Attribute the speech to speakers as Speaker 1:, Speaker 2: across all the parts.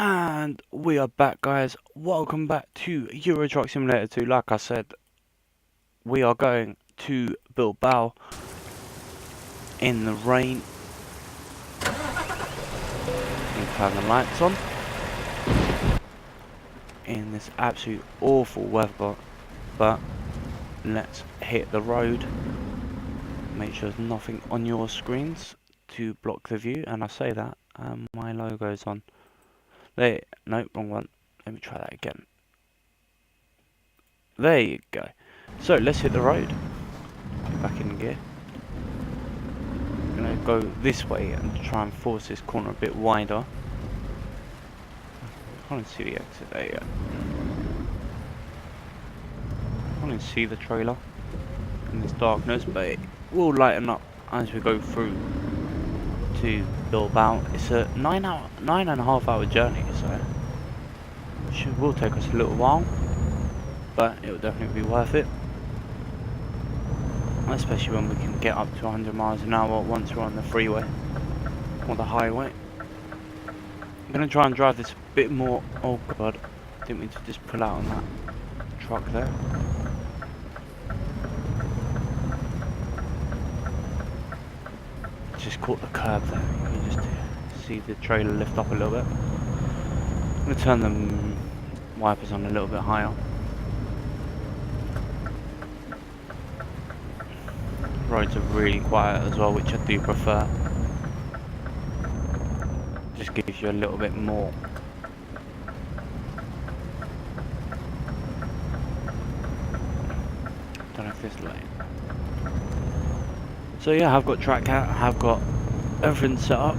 Speaker 1: And we are back, guys. Welcome back to Euro Truck Simulator 2. Like I said, we are going to Bilbao in the rain. You turn the lights on in this absolute awful weather, but let's hit the road. Make sure there's nothing on your screens to block the view. And I say that, my logo's on. There, no, wrong one. Let me try that again. There you go. So let's hit the road. Get back in gear. I'm gonna go this way and try and force this corner a bit wider. I can't even see the exit there yet. I can't even see the trailer in this darkness, but it will lighten up as we go through to Bilbao. It's a 9.5 hour journey, so it will take us a little while, but it will definitely be worth it. Especially when we can get up to 100 miles an hour once we're on the freeway or the highway. I'm going to try and drive this a bit more. Oh god, didn't mean to just pull out on that truck there. Just caught the curb there. You can just see the trailer lift up a little bit. I'm going to turn the wipers on a little bit higher. Roads are really quiet as well, which I do prefer. Just gives you a little bit more. Don't know if this lane. So yeah, I've got track out, I've got everything set up.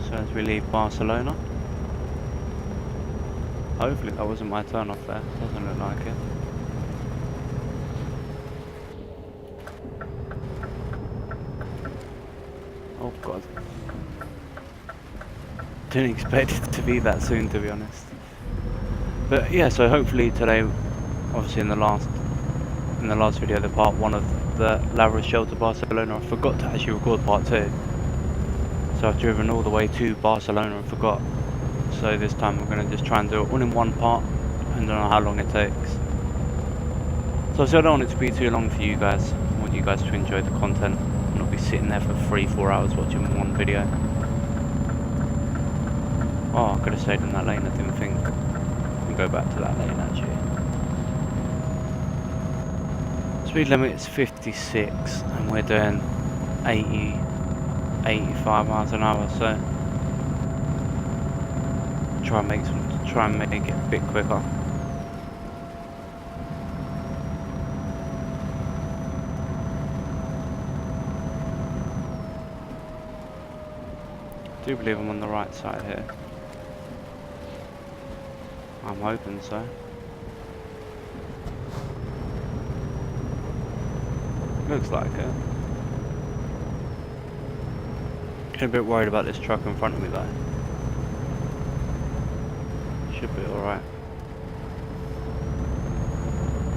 Speaker 1: So as we leave Barcelona. Hopefully that wasn't my turn off there, doesn't look like it. Oh god. Didn't expect it to be that soon, to be honest. But yeah, so hopefully today, obviously in the last video, the part 1 of the La Rochelle to Barcelona, I forgot to actually record part 2. So I've driven all the way to Barcelona and forgot. So this time we're going to just try and do it all in one part, depending on how long it takes. So I don't want it to be too long for you guys. I want you guys to enjoy the content and not be sitting there for 3-4 hours watching one video. Oh, I could have stayed in that lane, I didn't think. I can go back to that lane actually. Speed limit is 56 and we're doing 85 miles an hour, so try and make it a bit quicker. I do believe I'm on the right side here. I'm hoping so. Looks like it. Getting a bit worried about this truck in front of me though. Should be alright.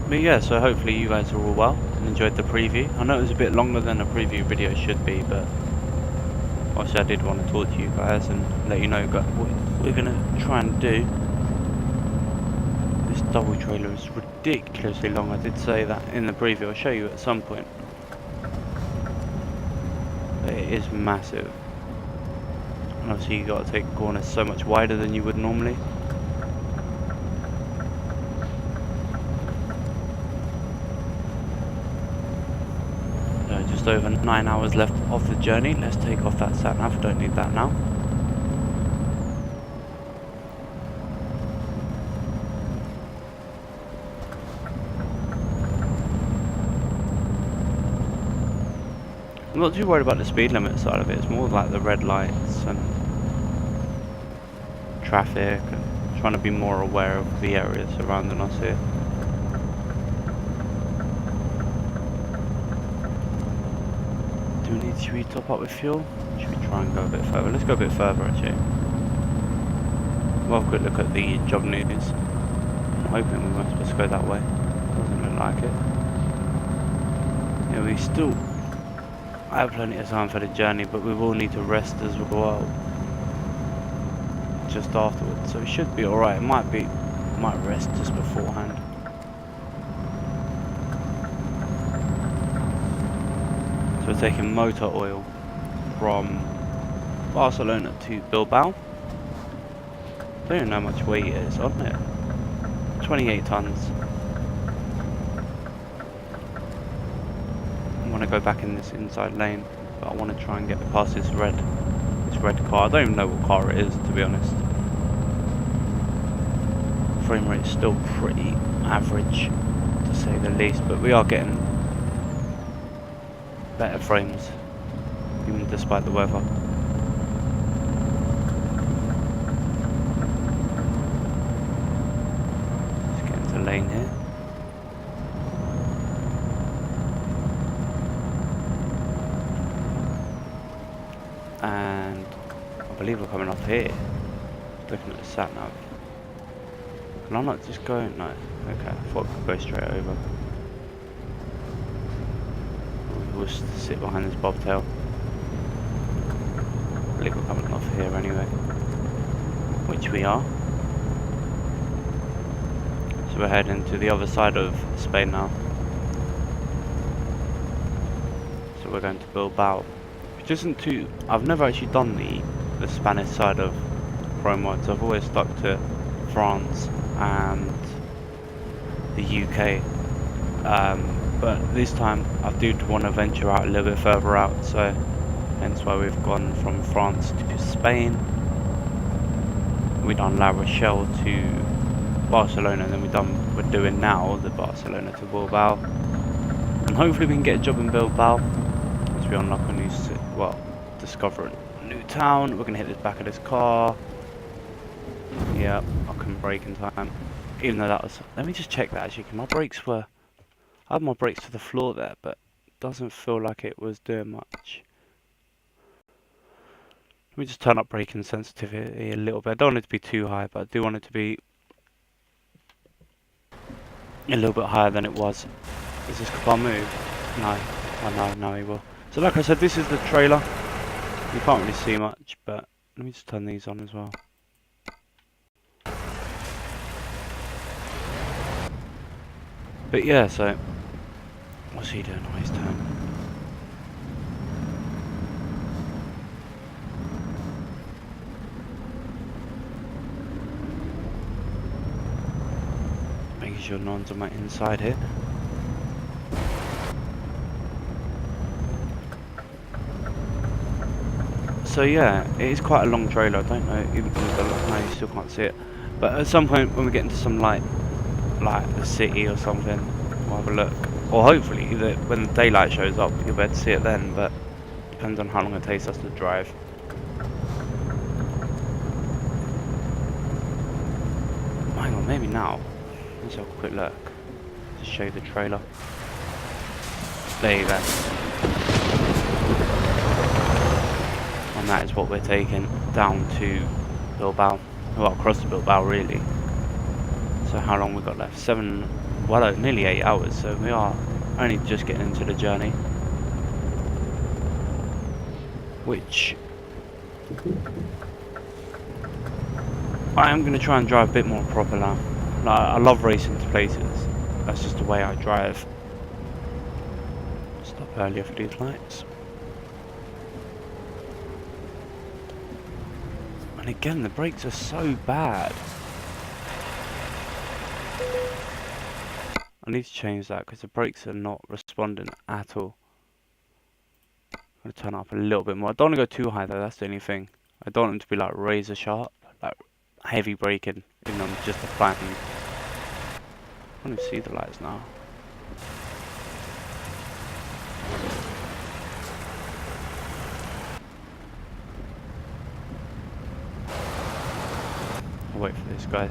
Speaker 1: But yeah, so hopefully you guys are all well and enjoyed the preview. I know it was a bit longer than a preview video should be, but obviously I did want to talk to you guys and let you know what we're going to try and do. This double trailer is ridiculously long. I did say that in the preview. I'll show you at some point. But it is massive. And obviously you got to take corners so much wider than you would normally. Just over 9 hours left of the journey. Let's take off that sat nav. I don't need that now. I'm not too worried about the speed limit side of it. It's more like the red lights and traffic and trying to be more aware of the areas surrounding us here. Should we top up with fuel? Should we try and go a bit further? Let's go a bit further actually. We'll have a quick look at the job news. I'm hoping we weren't supposed to go that way. Doesn't look like it. we still have plenty of time for the journey, but we will need to rest as well just afterwards, so we should be alright. Might rest just beforehand. So we're taking motor oil from Barcelona to Bilbao. I don't even know how much weight it is on it. 28 tons. I want to go back in this inside lane, but I want to try and get past this red car. I don't even know what car it is, to be honest. Frame rate is still pretty average, to say the least, but we are getting better frames, even despite the weather. Let's get into lane here. And I believe we're coming off here. Looking at the sat nav. Can I not just go? No. Okay, I thought I could go straight over. We'll sit behind this bobtail. I believe we're coming off here anyway. Which we are. So we're heading to the other side of Spain now. So we're going to Bilbao. Which isn't too... I've never actually done the Spanish side of Chrome mods. I've always stuck to France and the UK. But this time I do want to venture out a little bit further out, so hence why we've gone from France to Spain. We've done La Rochelle to Barcelona, and then we're doing now the Barcelona to Bilbao, and hopefully we can get a job in Bilbao as we unlock a new discover a new town. We're gonna hit the back of this car. Yeah, I couldn't brake in time, even though that was... Let me just check that actually, 'cause my brakes were... I had my brakes to the floor there, but doesn't feel like it was doing much. Let me just turn up braking sensitivity a little bit. I don't want it to be too high, but I do want it to be a little bit higher than it was. Is this car move? No. Oh no, he will. So like I said, this is the trailer. You can't really see much, but let me just turn these on as well. But yeah, so what's he doing on his turn? Making sure no one's on my inside here. So yeah, it is quite a long trailer. I don't know, even with the look, no, you still can't see it. But at some point when we get into some light, like the city or something, we'll have a look. Or hopefully when the daylight shows up, you'll be able to see it then, but depends on how long it takes us to drive. Hang on, maybe now. Let's have a quick look. Just show you the trailer. There you go. And that is what we're taking down to Bilbao. Well, across to Bilbao really. So how long we got left? Nearly 8 hours, so we are only just getting into the journey. Which I am going to try and drive a bit more proper now. Like, I love racing to places. That's just the way I drive. Stop earlier for these lights. And again, the brakes are so bad. I need to change that because the brakes are not responding at all. I'm going to turn up a little bit more. I don't want to go too high though, that's the only thing. I don't want them to be like razor sharp, like heavy braking, even though I'm just applying. I can't even see the lights now. I'll wait for this guy.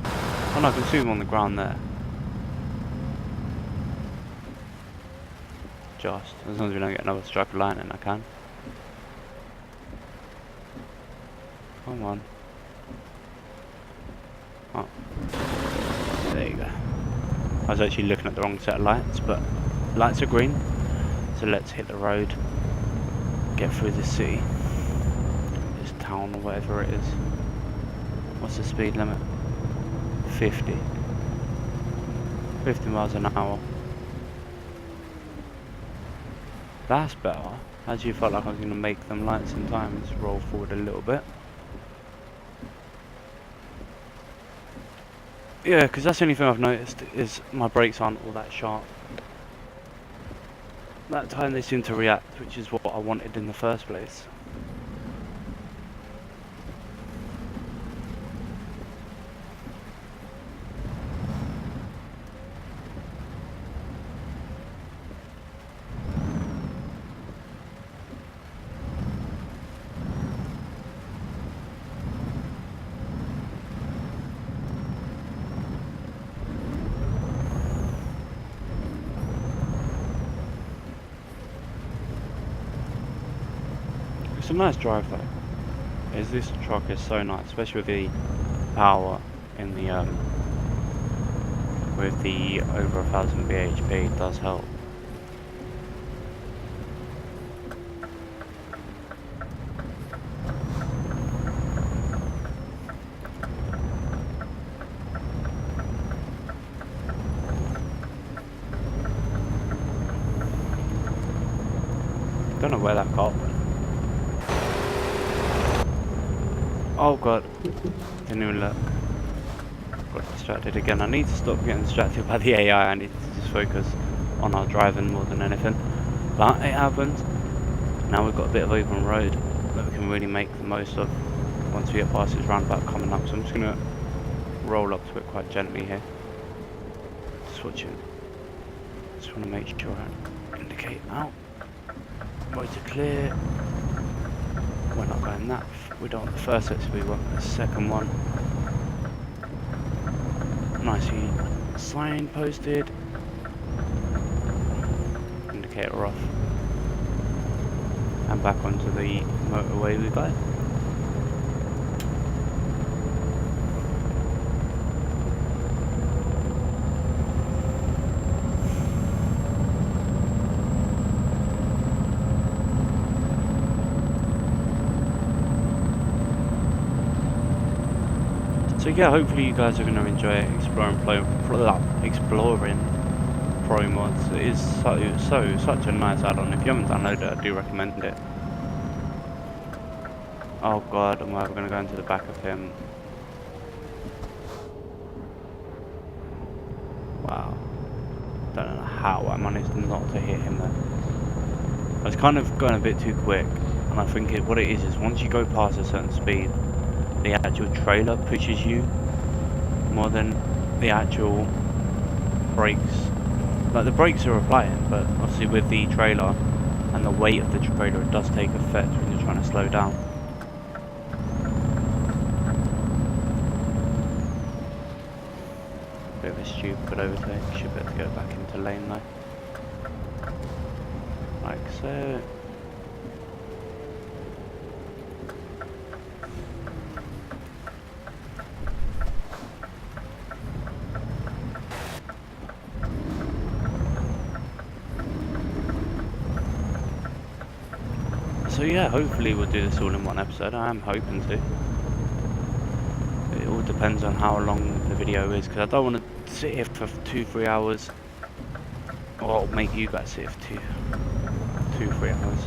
Speaker 1: Oh no, I can see him on the ground there. Just as long as we don't get another stripe of lightning, I can. Come on. Oh, there you go. I was actually looking at the wrong set of lights, but lights are green. So let's hit the road, get through the city, this town or whatever it is. What's the speed limit? 50. 50 miles an hour. That's better. Actually felt like I was going to make them lights in time. Let's roll forward a little bit. Yeah, because that's the only thing I've noticed is my brakes aren't all that sharp. That time they seem to react, which is what I wanted in the first place. It's a nice drive though. This truck is so nice, especially with the power in the with the over 1000 bhp. It does help. Don't know where that car went. Oh god, didn't even look. Got distracted again. I need to stop getting distracted by the AI. I need to just focus on our driving more than anything. But it happened. Now we've got a bit of open road that we can really make the most of once we get past this roundabout coming up. So I'm just going to roll up to it quite gently here. Switching. Just want to make sure I indicate out. Roads are clear. We're not going that. We don't want the first set to be one, the second one. Nicely sign posted. Indicator off. And back onto the motorway we go. So yeah, hopefully you guys are going to enjoy exploring Pro mods. It is such a nice add-on. If you haven't downloaded it, I do recommend it. Oh god, I'm going to go into the back of him. Wow. Don't know how I managed not to hit him there. I was kind of going a bit too quick, and I think what it is once you go past a certain speed, the actual trailer pushes you more than the actual brakes. Like the brakes are applying, but obviously with the trailer and the weight of the trailer, it does take effect when you're trying to slow down. Bit of a stupid overtake. Should be able to go back into lane though, like so. So yeah, hopefully we'll do this all in one episode. I am hoping to. It all depends on how long the video is, because I don't want to sit here for 2-3 hours. Or I'll make you guys sit for 2-3 hours.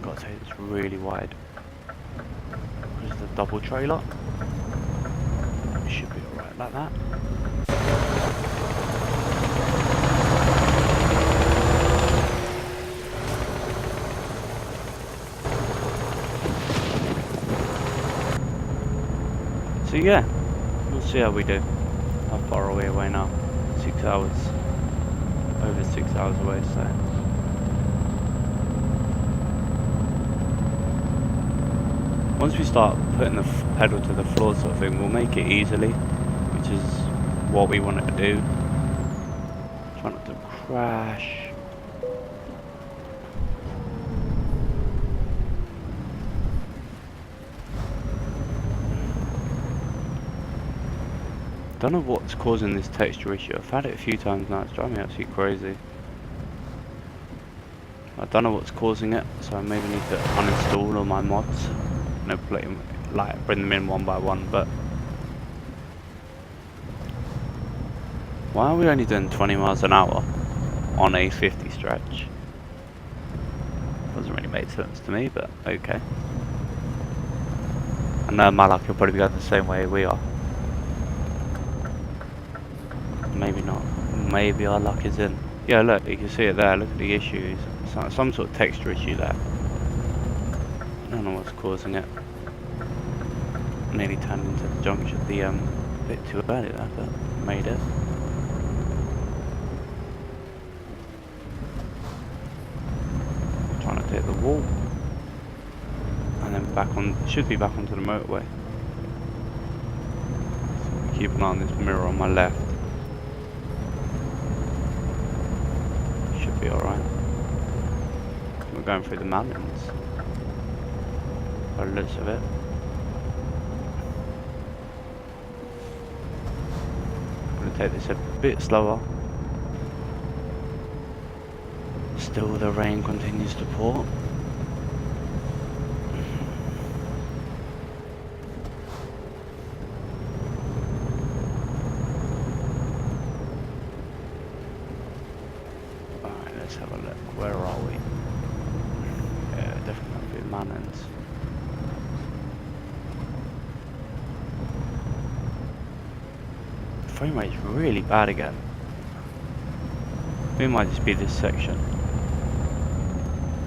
Speaker 1: Gotta say it's really wide. Because of the double trailer. It should be alright like that. So yeah, we'll see how we do. How far are we away now? 6 hours. Over 6 hours away, so. Once we start putting the pedal to the floor sort of thing, we'll make it easily, which is what we want to do. Try not to crash. don't know what's causing this texture issue. I've had it a few times now, it's driving me absolutely crazy. I don't know what's causing it, so I maybe need to uninstall all my mods. No, play like bring them in one by one, but why are we only doing 20 miles an hour on a 50 stretch? Doesn't really make sense to me, but okay. I know Malak will probably go the same way we are. Maybe not. Maybe our luck is in. Yeah, look, you can see it there. Look at the issues. Some sort of texture issue there. I don't know what's causing it. Nearly turned into the junction. A bit too early there, but made it. Trying to take the wall, and then back on. Should be back onto the motorway. So keep an eye on this mirror on my left. Should be all right. We're going through the mountains. By the looks of it. I'm gonna take this a bit slower. Still the rain continues to pour. Alright, let's have a look. Where are we? Yeah, definitely through the mountains. Frame rate's really bad again. It might just be this section.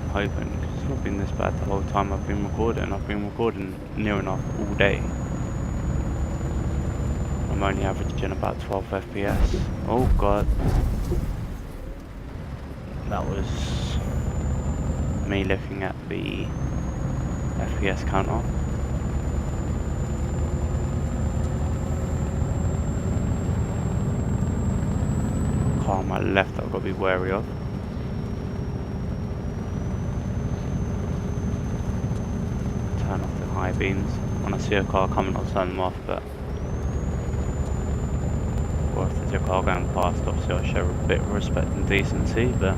Speaker 1: I'm hoping, because it's not been this bad the whole time I've been recording. I've been recording near enough all day. I'm only averaging about 12 FPS. Oh god. That was me looking at the FPS counter. Car on my left that I've got to be wary of. Turn off the high beams. When I see a car coming, I'll turn them off, but or if there's a car going past, obviously I'll show a bit of respect and decency, but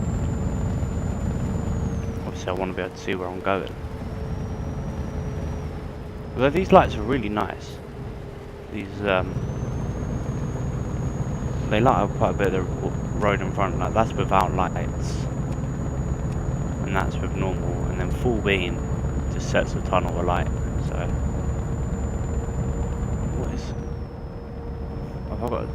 Speaker 1: obviously I want to be able to see where I'm going. Although these lights are really nice. These they light up quite a bit of the road in front, like that's without lights. And that's with normal, and then full beam just sets the tunnel alight, so... What is... Have I got...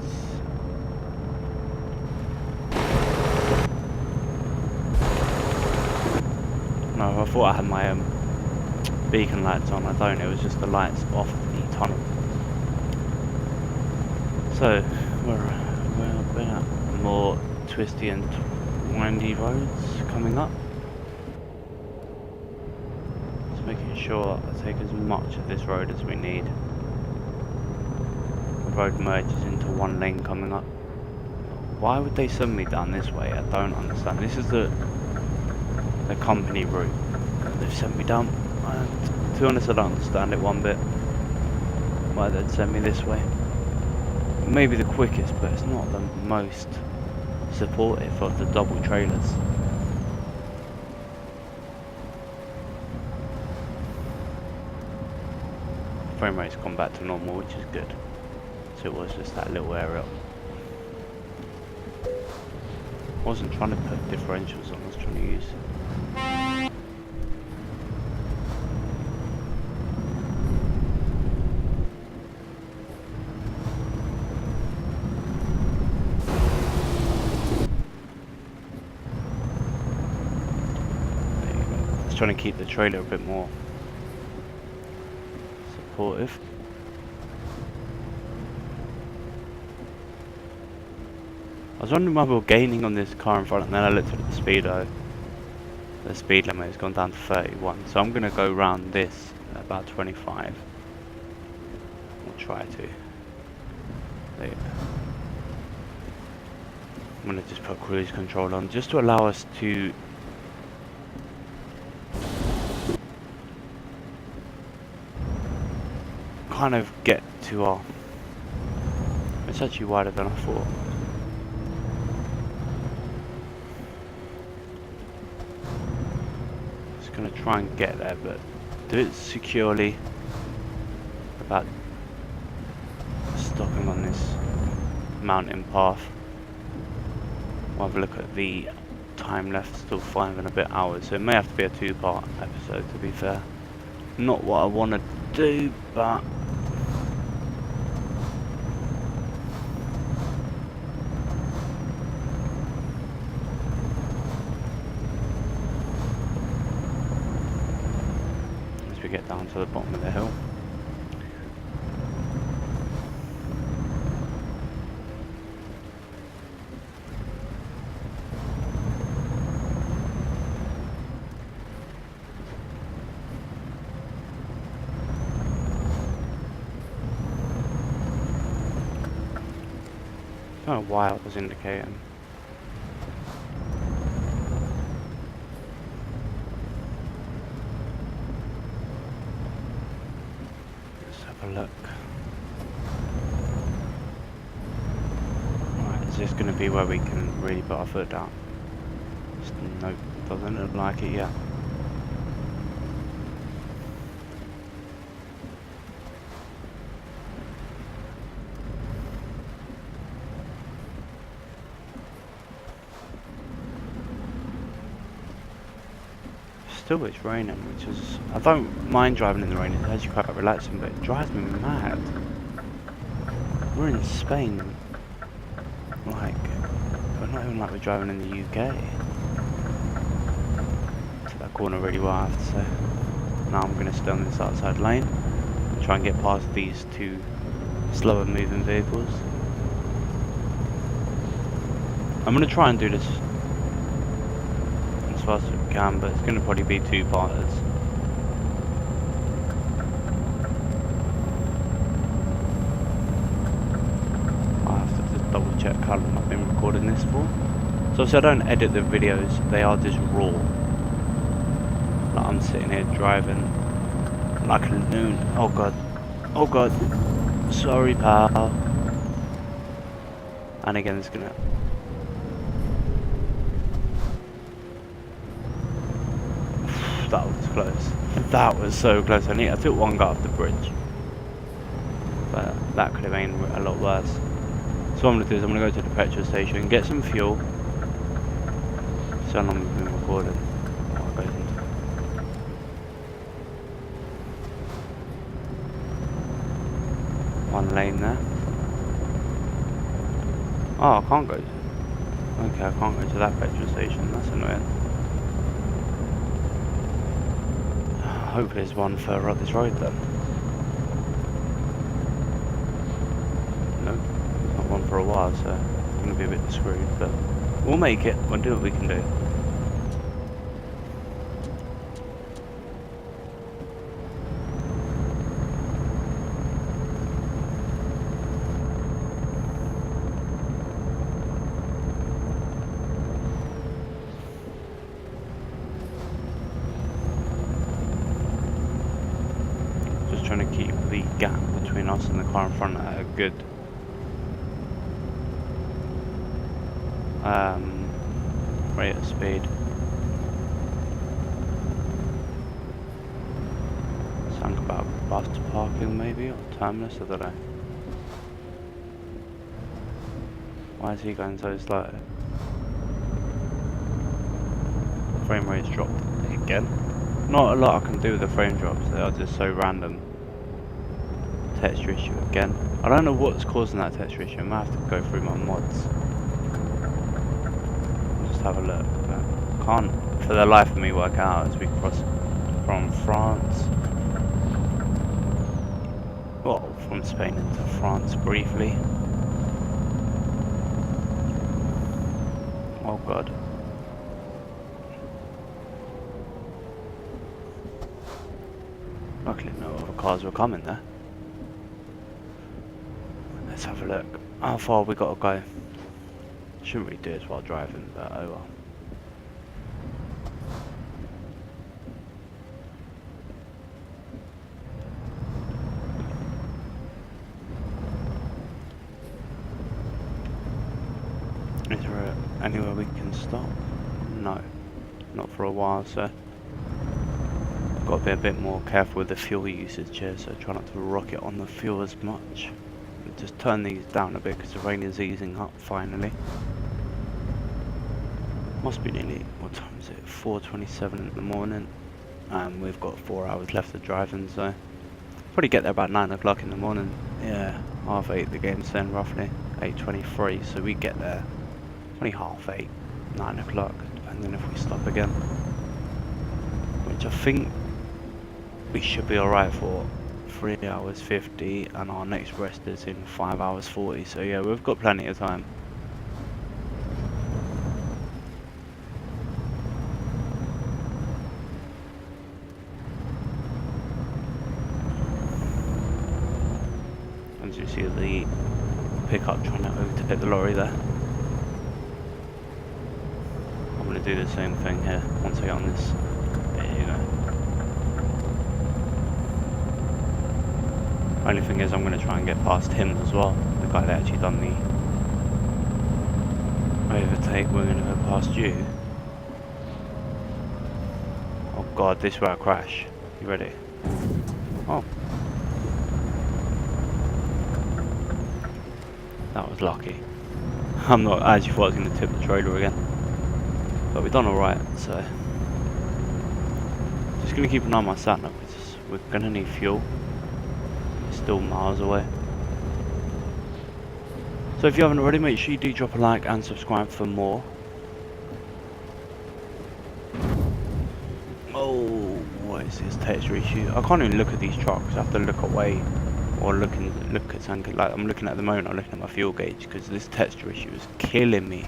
Speaker 1: No, I thought I had my beacon lights on, I don't, it was just the lights off the tunnel. So, we're at more twisty and windy roads coming up. Just making sure I take as much of this road as we need. The road merges into one lane coming up. Why would they send me down this way? I don't understand. This is the company route that they've sent me down. And to be honest, I don't understand it one bit. Why they'd send me this way. Maybe the quickest, but it's not the most supportive of the double trailers. Frame rate's gone back to normal, which is good. So it was just that little area. I wasn't trying to put differentials on, I was trying to use... Trying to keep the trailer a bit more supportive. I was wondering why we were gaining on this car in front, and then I looked at the speedo. The speed limit has gone down to 31, so I'm going to go round this at about 25. I'll try to. There you go. I'm going to just put cruise control on, just to allow us to kind of get to our It's actually wider than I thought. Just gonna try and get there, but do it securely without stopping on this mountain path. We'll have a look at the time left, still 5 and a bit hours, so it may have to be a 2-part episode, to be fair. Not what I want to do, but as we get down to the bottom of the hill. I don't know why I was indicating. Let's have a look. Right, is this going to be where we can really put our foot down? Nope, doesn't look like it yet. Still it's raining, which is, I don't mind driving in the rain, it's actually quite relaxing, but it drives me mad. We're in Spain, like, we're not even like we're driving in the UK. To that corner really well, I have to say. Now I'm going to stay on this outside lane and try and get past these two slower moving vehicles. I'm going to try and do this as fast as we can, but it's going to probably be 2-parters. I have to just double check how long I've been recording this for. So obviously I don't edit the videos, they are just raw. Like I'm sitting here driving like a loon. Oh god. Oh god. Sorry pal. And again it's gonna... That was close. That was so close. I took one guy off the bridge, but that could have been a lot worse. So what I'm going to do is I'm going to go to the petrol station, get some fuel. So long we've been recording. Oh, it goes into one lane there. Oh, I can't go. Okay, I can't go to that petrol station. That's annoying. Hopefully there's one further up this road then. Nope, not one for a while, so it's going to be a bit screwed, but we'll make it. We'll do what we can do. Trying to keep the gap between us and the car in front at a good rate of speed. Something about bus parking maybe, or terminus, I don't know. Why is he going so slow? Frame rate's dropped again. Not a lot I can do with the frame drops, they are just so random. Texture issue again. I don't know what's causing that texture issue. I might have to go through my mods. Just have a look. But can't for the life of me work out as we cross from France. Well, from Spain into France briefly. Oh god. Luckily no other cars were coming there. Let's have a look. How far we got to go? Shouldn't really do this while driving, but oh well. anywhere we can stop? No, not for a while, so got to be a bit more careful with the fuel usage here, so try not to rock it on the fuel as much. Just turn these down a bit because the rain is easing up finally. Must be nearly, what time is it? 4:27 in the morning, and we've got 4 hours left of driving, so probably get there about 9 o'clock in the morning. Yeah, 8:30 the game's then, roughly 8:23, so we get there probably 8:30, 9 o'clock, depending if we stop again, which I think we should be alright for 3 hours 50, and our next rest is in 5 hours 40, so yeah, we've got plenty of time. As you see the pickup trying to overtake the lorry there. I'm going to do the same thing here once I get on this. There you go. Only thing is I'm going to try and get past him as well, the guy that actually done the overtake. We're going to go past you. Oh god, this is where I crash. You ready? Oh. That was lucky. I actually thought I was going to tip the trailer again. But we've done alright, so. Just going to keep an eye on my sat nav because we're going to need fuel. It's still miles away. So if you haven't already, make sure you do drop a like and subscribe for more. Oh, what is this texture issue? I can't even look at these trucks. I have to look away. Or look at something like I'm looking at the moment. I'm looking at my fuel gauge because this texture issue is killing me.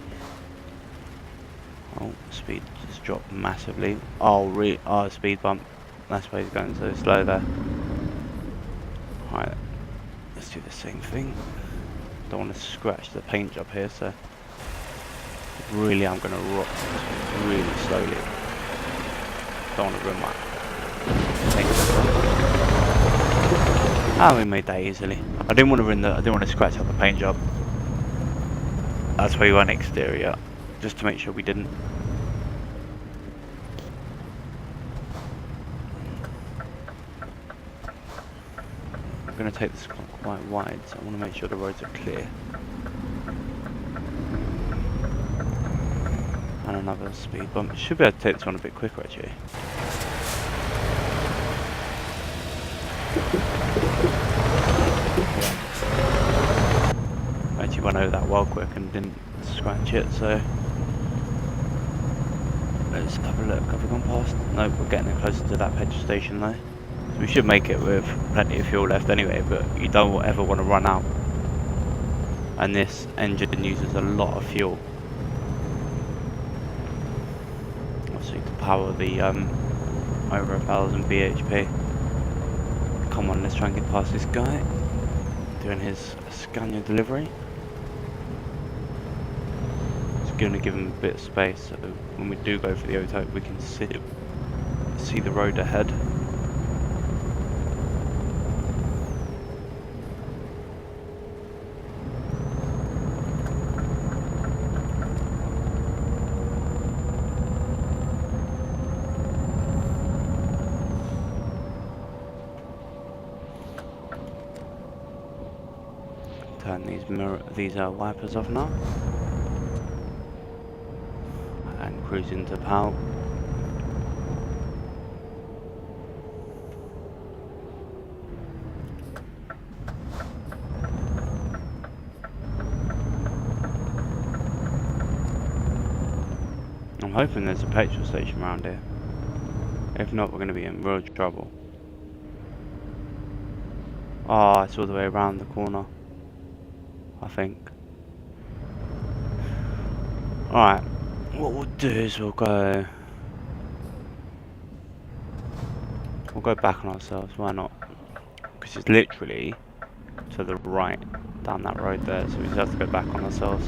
Speaker 1: Oh, speed just dropped massively. Oh, speed bump. That's why he's going so slow there. Alright, let's do the same thing. Don't want to scratch the paint job here, so really I'm going to rock really slowly. Don't want to ruin my paint job. Ah, we made that easily. I didn't want to scratch up the paint job. That's why we went exterior, just to make sure we didn't. I'm going to take this quite wide, so I want to make sure the roads are clear. And another speed bump. Should be able to take this one a bit quicker actually. Actually went over that well quick and didn't scratch it, so let's have a look. Have we gone past? No, we're getting closer to that petrol station though. So we should make it with plenty of fuel left anyway, but you don't ever want to run out. And this engine uses a lot of fuel. Obviously to power the over 1000 bhp. Come on, let's try and get past this guy doing his Scania delivery. It's going to give him a bit of space, so when we do go for the overtake we can see the road ahead. Turn these wipers off now, and cruise into PAL. I'm hoping there's a petrol station around here. If not, we're going to be in real trouble. Oh, it's all the way around the corner, I think. Alright, what we'll do is we'll go back on ourselves, why not? Because it's literally to the right down that road there, so we just have to go back on ourselves.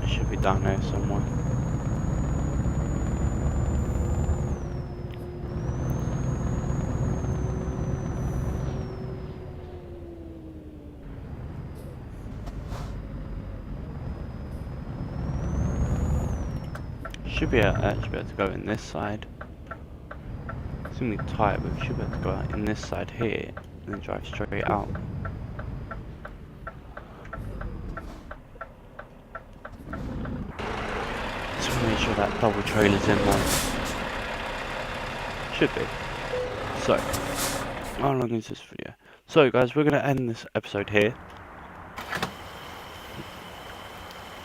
Speaker 1: It should be down there somewhere. Should be actually be able to go in this side. It's gonna be tight, but we should be able to go out in this side here and then drive straight out. Just want to make sure that double trailer's in there. Should be. So, how long is this video? So guys, we're gonna end this episode here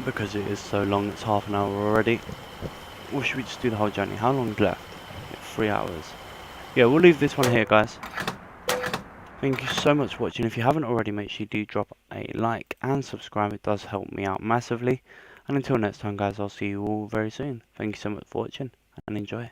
Speaker 1: because it is so long. It's half an hour already. Or should we just do the whole journey? How long is left? Yeah, 3 hours. Yeah, we'll leave this one here, guys. Thank you so much for watching. If you haven't already, make sure you do drop a like and subscribe. It does help me out massively. And until next time, guys, I'll see you all very soon. Thank you so much for watching and enjoy.